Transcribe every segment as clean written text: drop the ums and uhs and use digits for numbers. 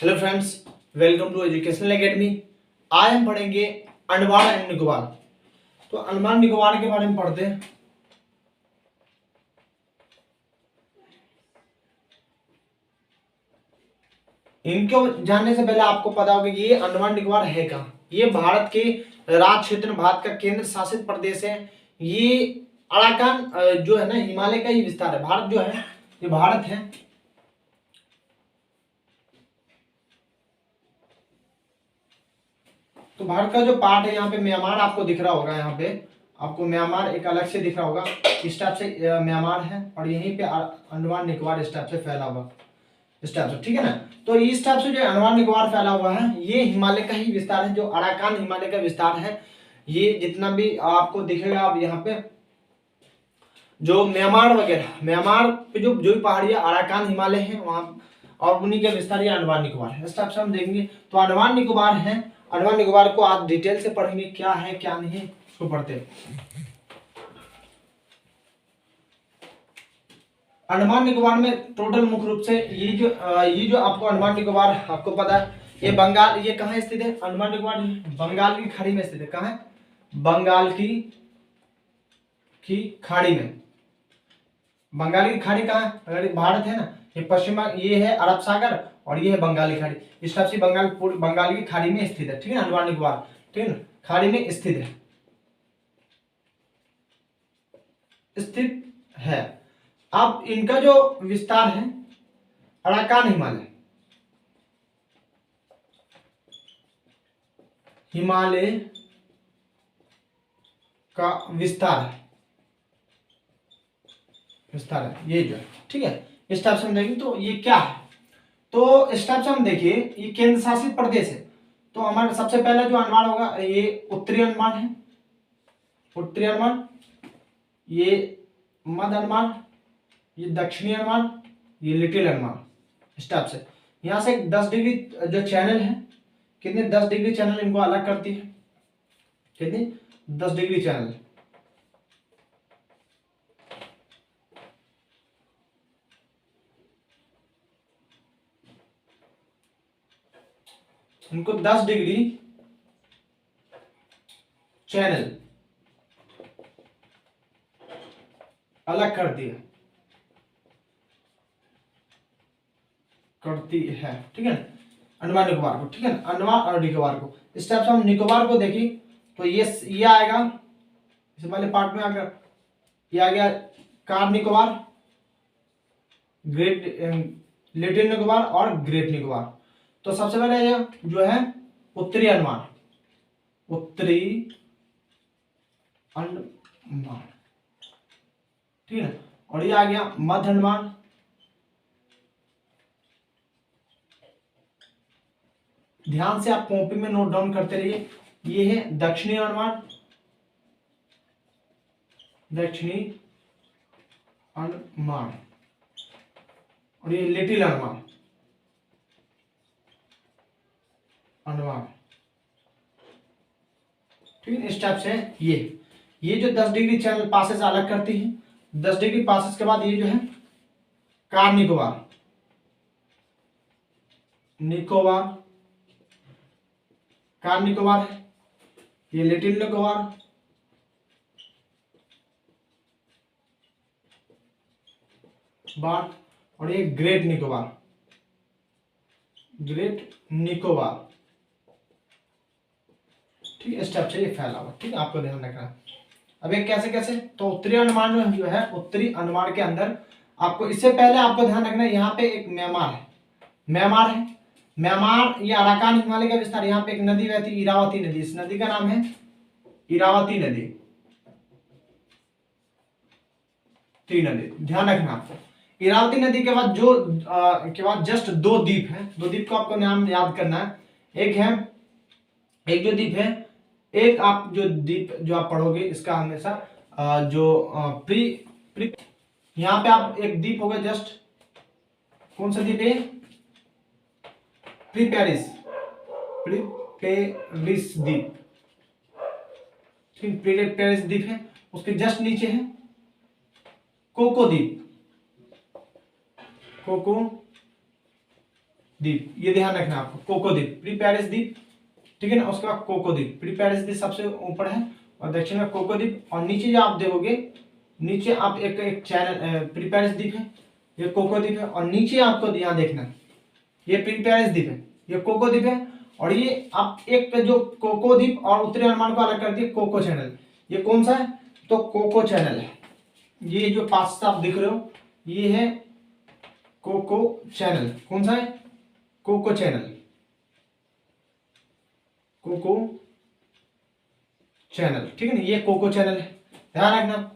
Hello friends, welcome to educational academy. आज हम पढ़ेंगे अंडमान एंड निकोबार। तो अंडमान निकोबार के बारे में पढ़ते हैं। इनको जानने से पहले आपको पता होगा कि ये अंडमान निकोबार है कहाँ। ये भारत के राज्य क्षेत्र में भारत का केंद्र शासित प्रदेश है। ये अराकान जो है ना, हिमालय का ही विस्तार है। भारत जो है, ये भारत है। तो भारत का जो पार्ट है, यहाँ पे म्यांमार आपको दिख रहा होगा। यहाँ पे आपको म्यांमार एक अलग से दिख रहा होगा। इस टाइप से म्यांमार है और यहीं पे अंडमान निकोबार इस टाइप से फैला हुआ, इस टाइप से, ठीक है ना। तो इस टाइप से जो अंडमान निकोबार फैला हुआ है, ये हिमालय का ही विस्तार है। जो अराकान हिमालय का विस्तार है, ये जितना भी आपको दिखेगा, आप यहाँ पे जो म्यांमार वगैरह, म्यांमार पे जो जो भी पहाड़ियाँ अराकान हिमालय है वहाँ, और उन्हीं का विस्तार ये अंडमान निकोबार है। इस टाइप से हम देखेंगे। तो अंडमान निकोबार है, अंडमान निकोबार को आज डिटेल से पढ़ेंगे, क्या है क्या नहीं है, उसको पढ़ते हैं। अंडमान निकोबार में टोटल मुख्य रूप से ये जो आपको अंडमान निकोबार, आपको पता है ये बंगाल, ये कहाँ स्थित है? अंडमान निकोबार बंगाल की खाड़ी में स्थित है। कहाँ है? बंगाल की खाड़ी में। बंगाल की खाड़ी कहाँ है? अगर भारत है ना, ये पश्चिम, ये है अरब सागर और ये है बंगाली खाड़ी। इस टाइप से बंगाल की खाड़ी में स्थित है, ठीक है ना, अंडमान निकोबार, ठीक है ना, खाड़ी में स्थित है। अब इनका जो विस्तार है, अराकान हिमालय का विस्तार है ये जो है, ठीक है। इस टाइप से हम देखेंगे। तो ये क्या है? तो इस टाइप से हम देखिए, ये केंद्र शासित प्रदेश है। तो हमारा सबसे पहला जो अंडमान होगा, ये उत्तरी अंडमान है, उत्तरी अंडमान, ये मध्य अंडमान, ये दक्षिणी अंडमान, ये लिटिल अंडमान। इस टाइप से यहाँ से 10 डिग्री जो चैनल है, कितने 10 डिग्री चैनल इनको अलग करती है। कितनी? 10 डिग्री चैनल। इनको 10 डिग्री चैनल अलग करती है, ठीक है ना, अंडमान निकोबार को, ठीक है ना, अंडमान और निकोबार को। इस टाइप से हम निकोबार को देखी तो ये आएगा, इससे पहले पार्ट में आकर ये आ गया car Nicobar, great little Nicobar और ग्रेट निकोबार। तो सबसे पहले ये जो है उत्तरी अंडमान, उत्तरी अंडमान, ठीक है ना, और ये आ गया मध्य अंडमान, ध्यान से आप कॉपी में नोट डाउन करते रहिए। ये है दक्षिणी अंडमान, दक्षिणी अंडमान, और ये लिटिल अंडमान, अंडमान, ठीक है। इस टाइप से ये जो 10 डिग्री चैनल पासेस अलग करती है। 10 डिग्री पासेस के बाद ये जो है कार निकोबार, कार निकोबार है, ये लिटिल निकोबार, और ये ग्रेट निकोबार, ठीक है। इस टाइप से ये फैला हुआ, ठीक है, आपको ध्यान रखना है। अब ये कैसे? तो उत्तरी अंडमान में जो है, उत्तरी अंडमान के अंदर आपको, इससे पहले आपको ध्यान रखना है, यहाँ पे एक म्यांमार है, म्यांमार ये अराकान हिमालय का विस्तार। यहाँ पे एक नदी बहती, इरावती नदी। इस नदी का नाम है इरावती नदी, ध्यान रखना आपको। इरावती नदी के बाद के बाद जस्ट 2 द्वीप है। 2 द्वीप को आपको नाम याद करना है। एक जो द्वीप है, एक आप जो द्वीप जो आप पढ़ोगे, इसका हमेशा यहाँ पे आप एक द्वीप होगा, जस्ट कौन सा द्वीप है? प्रीपेरिस द्वीप, ठीक, प्रीपेरिस द्वीप है। उसके जस्ट नीचे है कोको द्वीप, द्वीप, ये ध्यान रखना आपको, कोको द्वीप, प्री पेरिस द्वीप, ठीक है ना। उसके बाद कोको द्वीप, प्री पेरिस द्वीप सबसे ऊपर है और दक्षिण में कोको द्वीप, और नीचे जो आप देखोगे, नीचे आप एक चैनल प्री पेरिस द्वीप है, ये कोको द्वीप है, और नीचे आपको यहाँ देखना ये प्री पेरिस द्वीप है, ये कोको द्वीप है, और ये आप एक जो कोको द्वीप और उत्तरी अंडमान को अलग करती है कोको चैनल, ये कौन सा है, तो कोको चैनल है। ये जो पास आप दिख रहे हो ये है कोको चैनल, कौन सा है, कोको चैनल, कोको चैनल, ठीक है ना, ये कोको चैनल है, ध्यान रखना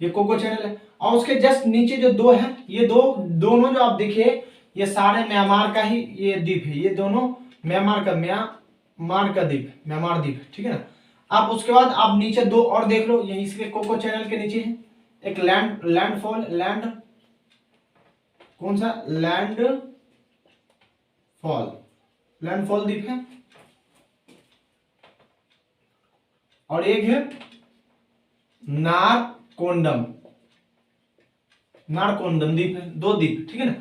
ये कोको चैनल है। और उसके जस्ट नीचे जो दो है, ये दोनों जो आप देखिए ये सारे म्यांमार का ही ये द्वीप है, ये दोनों म्यांमार का द्वीप, म्यांमार द्वीप, ठीक है ना। अब उसके बाद आप नीचे दो और देख लो, यही इसके कोको चैनल के नीचे है एक लैंड कौन सा, लैंडफॉल द्वीप है, और एक है नारकोंडम द्वीप है, दो द्वीप, ठीक है ना,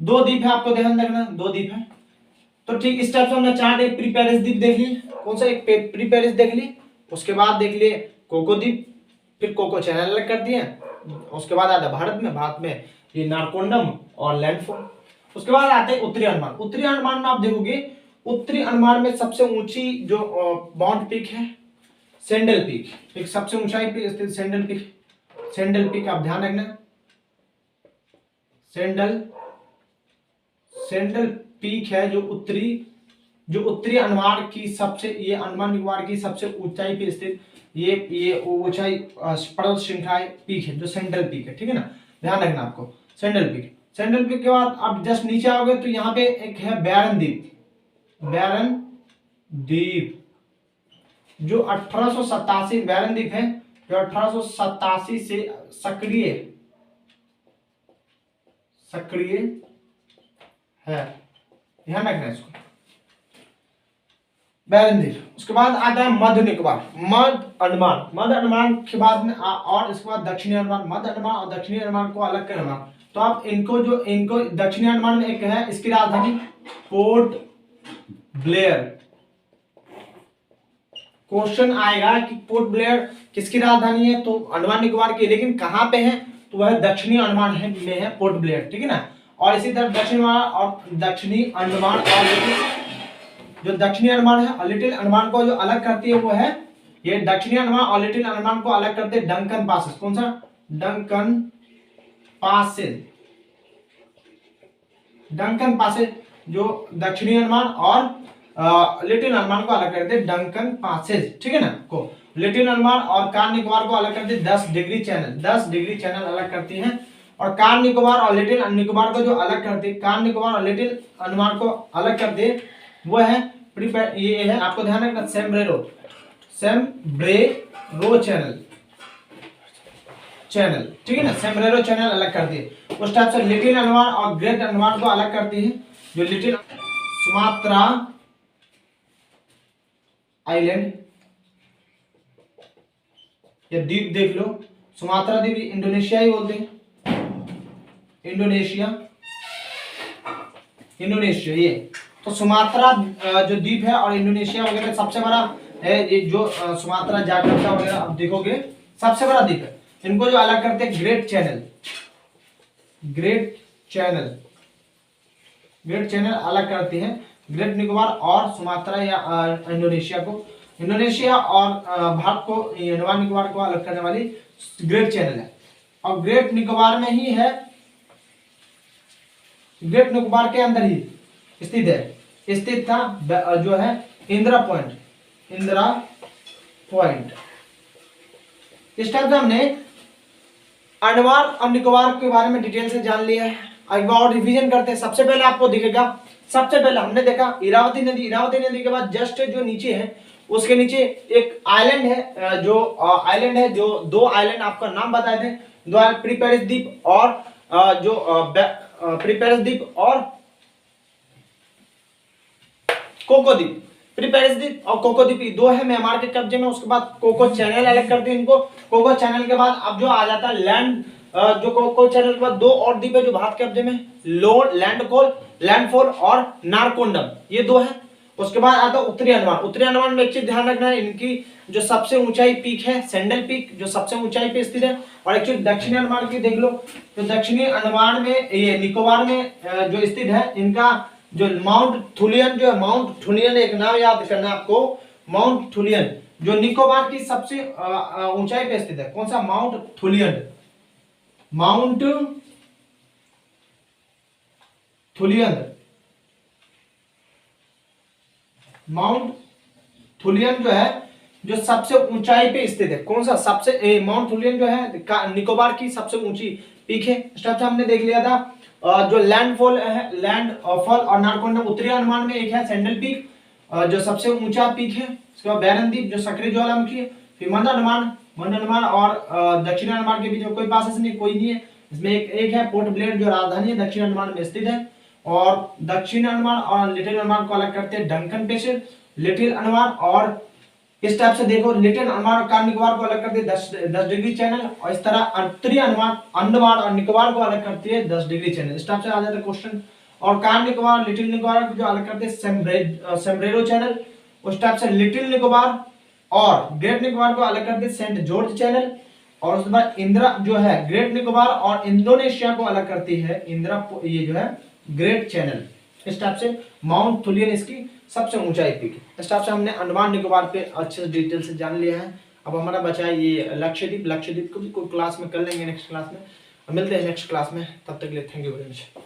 दो द्वीप है, आपको ध्यान रखना दो द्वीप है। तो ठीक इस टाइप से हमने चार एक प्री पेरिस द्वीप देख ली, कौन सा, एक प्री पेरिस देख ली, उसके बाद देख लिए कोको द्वीप, फिर कोको चैनल अलग कर दिए, उसके बाद आता भारत में ये नारकोंडम और लैंडफॉल। उसके बाद आते हैं उत्तरी अंडमान। उत्तरी अंडमान में आप देखोगे, उत्तरी अंडमान में सबसे ऊंची जो माउंट पीक है सेंडल पीक, एक सबसे ऊंचाई पे स्थित सेंडल पीक आप ध्यान रखना, सेंडल पीक है जो उत्तरी अंडमान की सबसे, ये अंडमान निकोबार की सबसे ऊंचाई पे स्थित ये ऊंचाई पर्वत श्रृंखला पीक है जो सेंट्रल पीक है, ठीक है ना, ध्यान रखना आपको सेंट्रल पीक के बाद आप जस्ट नीचे आओगे तो यहाँ पे एक है बैरन द्वीप जो 1887 बैरन द्वीप है जो 1887 से सक्रिय है, ध्यान रखना इसको, बैरन द्वीप। उसके बाद आता है मध्य अंडमान के बाद में और इसके बाद दक्षिणी अंडमान, मध्य अंडमान और दक्षिणी अंडमान को अलग करना। तो आप इनको दक्षिणी अंडमान में एक है, इसकी राजधानी पोर्ट ब्लेयर। क्वेश्चन आएगा कि पोर्ट ब्लेयर किसकी राजधानी है, तो अंडमान निकोबार की, लेकिन कहां पे है, तो वह दक्षिणी अंडमान में है पोर्ट ब्लेयर, ठीक है ना। और इसी तरह दक्षिणी अंडमान और जो दक्षिणी अंडमान है और लिटिल अंडमान को जो अलग करती है वो है ये दक्षिणी अंडमान और लिटिल अंडमान को अलग करते हैं डंकन पासेस, कौन सा, डंकन पासेस जो दक्षिणी अंडमान और लिटिल अंडमान को अलग करते हैं डंकन पासेस, ठीक है ना, को लिटिल अंडमान और कार निकोबार को अलग करते 10 डिग्री चैनल अलग करती हैं। और कार निकोबार और लिटिल निकोबार को जो अलग करती है, कार निकोबार और लिटिल अंडमान को अलग करते हैं वो है ये है, आपको ध्यान रखना सेम्ब्रेरो चैनल, ठीक है ना, सेम्ब्रेरो चैनल अलग करती है। उस टाइप से लिटिल अंडमान और ग्रेट अंडमान को अलग करती है जो लिटिल सुमात्रा आइलैंड, ये द्वीप देख लो, सुमात्रा द्वीप इंडोनेशिया ही बोलते हैं, इंडोनेशिया ये, तो सुमात्रा जो द्वीप है और इंडोनेशिया वगैरह सबसे बड़ा है, ये जो सुमात्रा जाकार्ता वगैरह आप देखोगे सबसे बड़ा द्वीप है। इनको जो अलग करते हैं ग्रेट चैनल अलग करते हैं, ग्रेट निकोबार और सुमात्रा या इंडोनेशिया को, इंडोनेशिया और भारत को अंडमान निकोबार को अलग करने वाली ग्रेट चैनल है। और ग्रेट निकोबार में ही है, ग्रेट निकोबार के अंदर ही स्थित था जो है इंदिरा पॉइंट। इस टाइप से हमने अंडमान और निकोबार के बारे में डिटेल से जान लिया है। एक बार और रिवीजन करते हैं। सबसे पहले आपको दिखेगा, सबसे पहले हमने देखा इरावती नदी के बाद जस्ट जो नीचे है उसके नीचे एक आइलैंड है, जो दो आइलैंड आपका नाम बताए थे, दो प्री पेरिस द्वीप और प्री पेरिस द्वीप और कोको द्वीप। प्री पेरिस द्वीप और कोको द्वीप दो है म्यांमार के कब्जे में। उसके बाद कोको चैनल अलग करते हैं इनको। कोको चैनल के बाद अब जो आ जाता है लैंड, जो कोको चैनल के बाद दो और द्वीप है जो भारत के कब्जे में, लैंडकोल लैंडफॉल और नारकोंडम, ये दो है। उसके बाद आता है उत्तरी अंडमान। उत्तरी अंडमान में एक चीज ध्यान रखना है, इनकी जो सबसे ऊंचाई पीक है सैंडल पीक, जो सबसे ऊंचाई पे स्थित है। और एक्चुअली दक्षिणी अंडमान की देख लो, तो दक्षिणी अंडमान में ये निकोबार में जो स्थित है, इनका जो माउंट थुलियन, जो माउंट थुलियन एक नाम याद करना आपको, माउंट थुलियन जो निकोबार की सबसे ऊंचाई पे स्थित है। कौन सा? माउंट थुलियन, माउंट थुलियन, माउंट थुलियन जो है जो सबसे ऊंचाई पे स्थित है। कौन सा? सबसे माउंट थुलियन जो है निकोबार की सबसे ऊंची पीक है। स्टेप्स हमने देख लिया था। जो लैंडफॉल है, लैंडफॉल और नारकोंडम उत्तरी अंडमान में एक है सैंडल पीक जो सबसे ऊंचा पीक है। उसके बाद बैरन द्वीप जो सक्रिय ज्वालामुखी है। फिर मंद अंडमान और दक्षिण अंडमान के बीच में कोई पासेस नहीं, कोई नहीं है। इसमें एक है पोर्ट ब्लेयर जो राजधानी है दक्षिण अंडमान में स्थित है। और दक्षिण अंडमान और लिटिल अंडमान को अलग करते हैं डंकन पेशेंट, लिटिल अंडमान और इस टाइप से देखो लिटिल अंडमान और कार निकोबार को अलग करती है 10 डिग्री चैनल, और इस तरह उत्तरी अंडमान और निकोबार को अलग करती है 10 डिग्री चैनल। इस टाइप से आ जाता है क्वेश्चन। और कार निकोबार लिटिल निकोबार को जो अलग करते हैं सेम्ब्रेरो चैनल, उस टाइप से लिटिल निकोबार और ग्रेट निकोबार को अलग करते हैं सेंट जॉर्ज चैनल। और उसके बाद इंदिरा जो है ग्रेट निकोबार और इंडोनेशिया को अलग करती है इंदिरा, ये जो है ग्रेट चैनल। इस टाइप से माउंट थुलियन इसकी सबसे ऊंचाई पीक है। इस टाइप से हमने अंडमान निकोबार पे अच्छे से डिटेल से जान लिया है। अब हमारा बचा है ये लक्षद्वीप। लक्षद्वीप को भी कोई क्लास में कर लेंगे नेक्स्ट क्लास में। मिलते हैं नेक्स्ट क्लास में, तब तक के लिए थैंक यू वेरी मच।